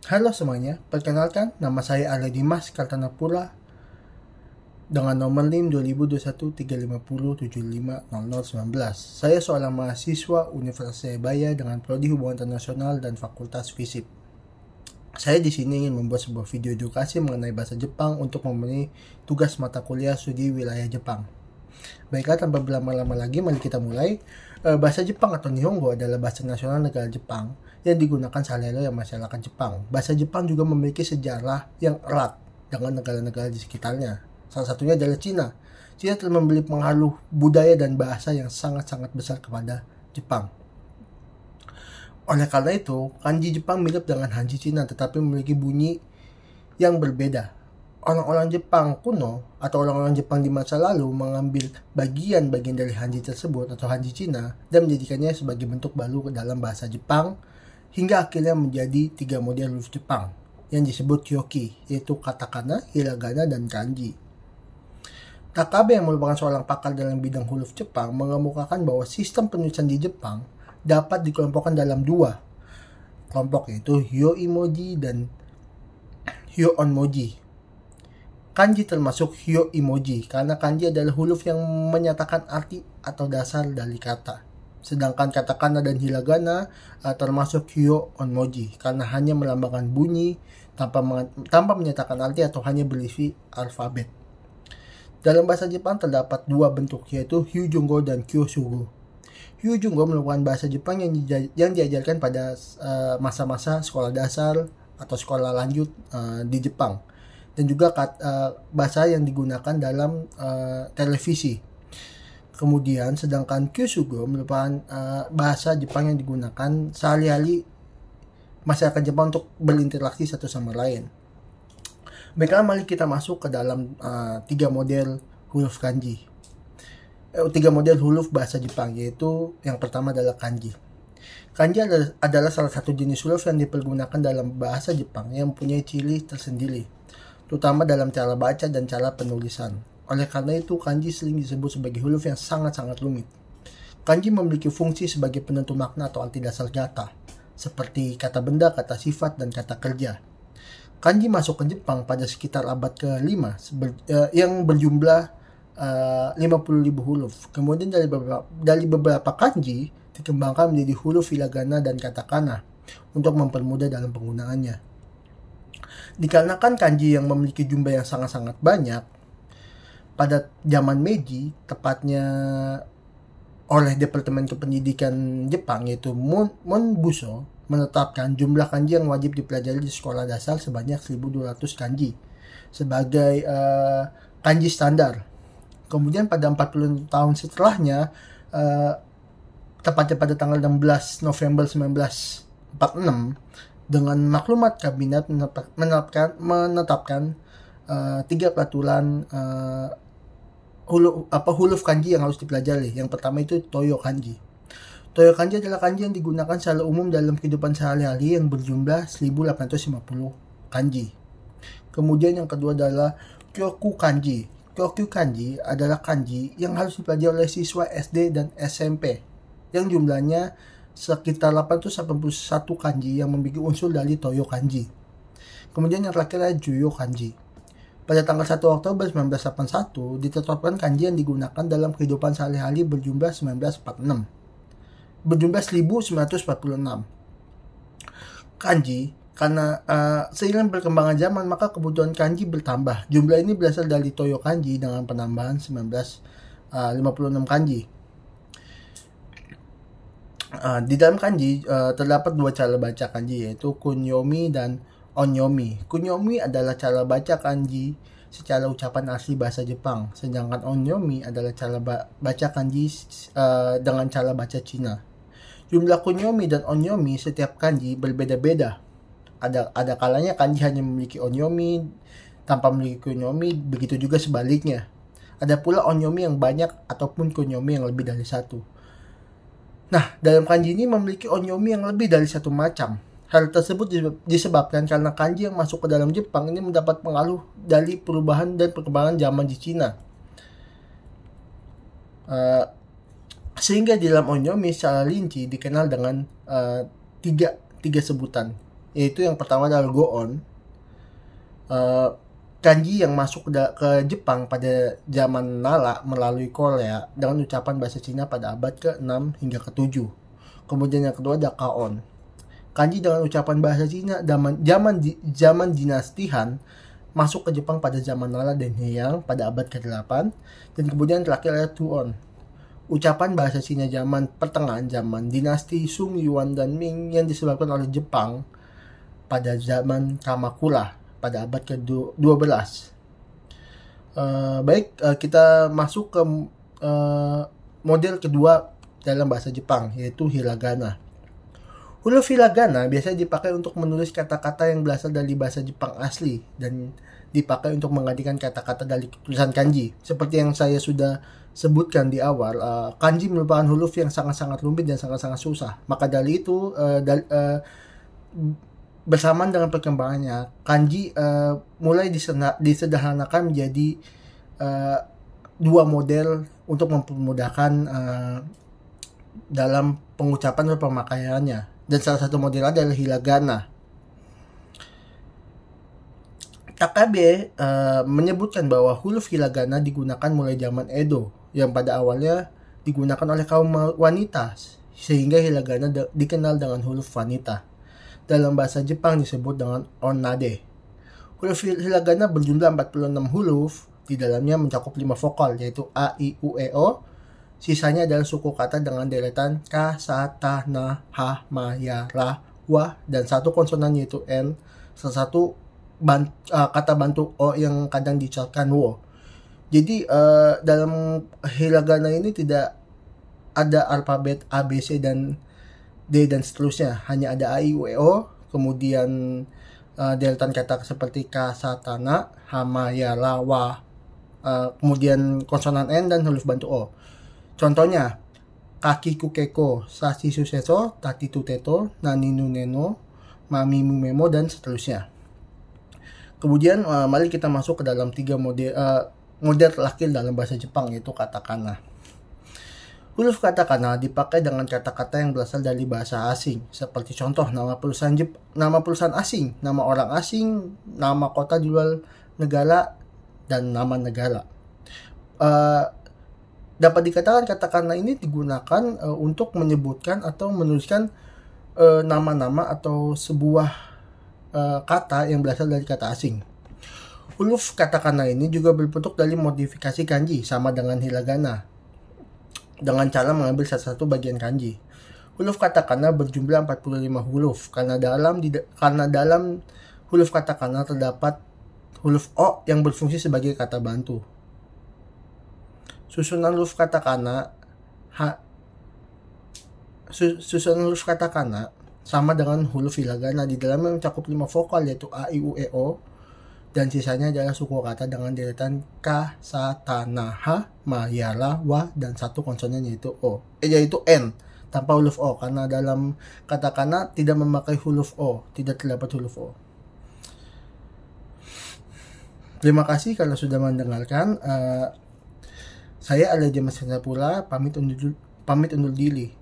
Halo semuanya, perkenalkan nama saya Ale Dimas Kartanapura dengan nomor NIM 2021-350-750019. Saya seorang mahasiswa Universitas Jayabaya dengan prodi Hubungan Internasional dan Fakultas Fisip. Saya di sini ingin membuat sebuah video edukasi mengenai bahasa Jepang untuk memenuhi tugas mata kuliah studi wilayah Jepang. Baiklah, tanpa berlama-lama lagi, mari kita mulai. Bahasa Jepang atau Nihongo adalah bahasa nasional negara Jepang yang digunakan sehari-hari oleh masyarakat Jepang. Bahasa Jepang juga memiliki sejarah yang erat dengan negara-negara di sekitarnya. Salah satunya adalah Cina. Cina telah memberi pengaruh budaya dan bahasa yang sangat-sangat besar kepada Jepang. Oleh karena itu, kanji Jepang mirip dengan Hanji Cina tetapi memiliki bunyi yang berbeda. Orang-orang Jepang kuno atau orang-orang Jepang di masa lalu mengambil bagian-bagian dari Hanji tersebut atau Hanji Cina dan menjadikannya sebagai bentuk baru ke dalam bahasa Jepang hingga akhirnya menjadi 3 model huruf Jepang yang disebut Kyoki, yaitu katakana, hiragana, dan kanji. Takabe yang merupakan seorang pakar dalam bidang huruf Jepang mengemukakan bahwa sistem penulisan di Jepang dapat dikelompokkan dalam 2 kelompok, yaitu Hyo-Emoji dan Hyo-Onmoji. Kanji termasuk Hyo-Emoji karena kanji adalah huruf yang menyatakan arti atau dasar dari kata. Sedangkan katakana dan hiragana termasuk Hyo-Onmoji karena hanya melambangkan bunyi tanpa menyatakan arti atau hanya berisi alfabet. Dalam bahasa Jepang terdapat 2 bentuk, yaitu Hyujungo dan Kyosugo. Hyujungo merupakan bahasa Jepang yang diajarkan pada masa-masa sekolah dasar atau sekolah lanjut di Jepang, dan juga bahasa yang digunakan dalam televisi. Kemudian sedangkan Kyosugo merupakan bahasa Jepang yang digunakan sehari-hari masyarakat Jepang untuk berinteraksi satu sama lain. Baiklah, mari kita masuk ke dalam 3 model huruf kanji. 3 model huruf bahasa Jepang, yaitu yang pertama adalah kanji. Kanji adalah salah satu jenis huruf yang dipergunakan dalam bahasa Jepang yang mempunyai ciri tersendiri, terutama dalam cara baca dan cara penulisan. Oleh karena itu, kanji sering disebut sebagai huruf yang sangat-sangat rumit. Kanji memiliki fungsi sebagai penentu makna atau arti dasar kata, seperti kata benda, kata sifat, dan kata kerja. Kanji masuk ke Jepang pada sekitar abad ke-5 yang berjumlah 50.000 huruf. Kemudian dari beberapa kanji dikembangkan menjadi huruf hiragana dan katakana untuk mempermudah dalam penggunaannya. Dikarenakan kanji yang memiliki jumlah yang sangat-sangat banyak, pada zaman Meiji, tepatnya oleh Departemen Kependidikan Jepang yaitu Monbuso, menetapkan jumlah kanji yang wajib dipelajari di sekolah dasar sebanyak 1.200 kanji sebagai kanji standar. Kemudian pada 40 tahun setelahnya, tepatnya pada tanggal 16 November 1946, dengan maklumat kabinet menetapkan 3 peraturan huruf kanji yang harus dipelajari. Yang pertama itu Toyo kanji. Toyo kanji adalah kanji yang digunakan secara umum dalam kehidupan sehari-hari yang berjumlah 1.850 kanji. Kemudian yang kedua adalah Kyoku kanji. Kyoku kanji adalah kanji yang harus dipelajari oleh siswa SD dan SMP yang jumlahnya sekitar 881 kanji yang memiliki unsur dari Toyo kanji. Kemudian yang terakhir adalah Juyo kanji. Pada tanggal 1 Oktober 1981 ditetapkan kanji yang digunakan dalam kehidupan sehari-hari berjumlah 1946. Kanji, karena seiring perkembangan zaman maka kebutuhan kanji bertambah. Jumlah ini berasal dari Toyo kanji dengan penambahan 1956 kanji. Di dalam kanji terdapat 2 cara baca kanji, yaitu kunyomi dan onyomi. Kunyomi adalah cara baca kanji secara ucapan asli bahasa Jepang, sedangkan onyomi adalah cara baca kanji dengan cara baca Cina. Jumlah kunyomi dan onyomi setiap kanji berbeda-beda. Ada kalanya kanji hanya memiliki onyomi tanpa memiliki kunyomi, begitu juga sebaliknya. Ada pula onyomi yang banyak ataupun kunyomi yang lebih dari 1. Nah, dalam kanji ini memiliki onyomi yang lebih dari 1 macam. Hal tersebut disebabkan karena kanji yang masuk ke dalam Jepang ini mendapat pengaruh dari perubahan dan perkembangan zaman di Cina. Sehingga di dalam onyomi secara rinci dikenal dengan tiga sebutan, yaitu yang pertama adalah Goon. Kanji yang masuk ke Jepang pada zaman Nara melalui Korea dengan ucapan bahasa Cina pada abad ke-6 hingga ke-7. Kemudian yang kedua ada Kaon. Kanji dengan ucapan bahasa Cina zaman dinasti Han masuk ke Jepang pada zaman Nara dan Heian pada abad ke-8. Dan kemudian terakhir ada Tuon. Ucapan bahasa Cina zaman pertengahan zaman dinasti Sung, Yuan, dan Ming yang disebabkan oleh Jepang pada zaman Kamakura pada abad ke-12. Kita masuk ke model kedua dalam bahasa Jepang, yaitu hiragana. Huruf hiragana biasanya dipakai untuk menulis kata-kata yang berasal dari bahasa Jepang asli dan dipakai untuk menggantikan kata-kata dari tulisan kanji. Seperti yang saya sudah sebutkan di awal, kanji merupakan huruf yang sangat-sangat rumit dan sangat-sangat susah. Maka dari itu, bersamaan dengan perkembangannya, kanji mulai disederhanakan menjadi dua model untuk mempermudahkan dalam pengucapan dan pemakaiannya. Dan salah satu model adalah hiragana. Takabe menyebutkan bahwa huruf hiragana digunakan mulai zaman Edo, yang pada awalnya digunakan oleh kaum wanita, sehingga hiragana dikenal dengan huruf wanita. Dalam bahasa Jepang disebut dengan onnade. Huruf hiragana berjumlah 46 huruf, di dalamnya mencakup 5 vokal yaitu A, I, U, E, O. Sisanya adalah suku kata dengan deretan Ka, Sa, Ta, Na, Ha, Ma, Ya, Ra, Wa, dan satu konsonan yaitu N, salah satu kata bantu O yang kadang diucapkan Wo. Jadi dalam hiragana ini tidak ada alfabet A, B, C, dan D dan seterusnya, hanya ada A, I, U, E, O, kemudian deretan kata seperti Ka, Sa, Ta, Na, Ha, Ma, Ya, Ra, Wa, kemudian konsonan N dan huruf bantu O. Contohnya, Kaki Kukeko, Sashi Suseso, Tati Tuteto, Nani Nuneno, Mami Mumemo, dan seterusnya. Kemudian mari kita masuk ke dalam 3 model terakhir dalam bahasa Jepang, yaitu katakana. Huruf katakana dipakai dengan kata-kata yang berasal dari bahasa asing, seperti contoh nama perusahaan asing, nama orang asing, nama kota di luar negara, dan nama negara. Dapat dikatakan katakana ini digunakan untuk menyebutkan atau menuliskan nama-nama atau sebuah kata yang berasal dari kata asing. Huruf katakana ini juga berbentuk dari modifikasi kanji, sama dengan hiragana, dengan cara mengambil satu-satu bagian kanji. Huruf katakana berjumlah 45 huruf, karena dalam huruf katakana terdapat huruf O yang berfungsi sebagai kata bantu. Susunan huruf katakana sama dengan huruf hiragana, di dalamnya mencakup 5 vokal yaitu A, I, U, E, O, dan sisanya adalah suku kata dengan deretan Ka, Sa, Ta, Na, Ha, Ma, Ya, Ra, Wa, dan satu konsonan yaitu N tanpa huruf O, karena dalam katakana tidak memakai huruf O, tidak terdapat huruf O. Terima kasih kalau sudah mendengarkan. Saya Alajamas Pula, pamit undur diri.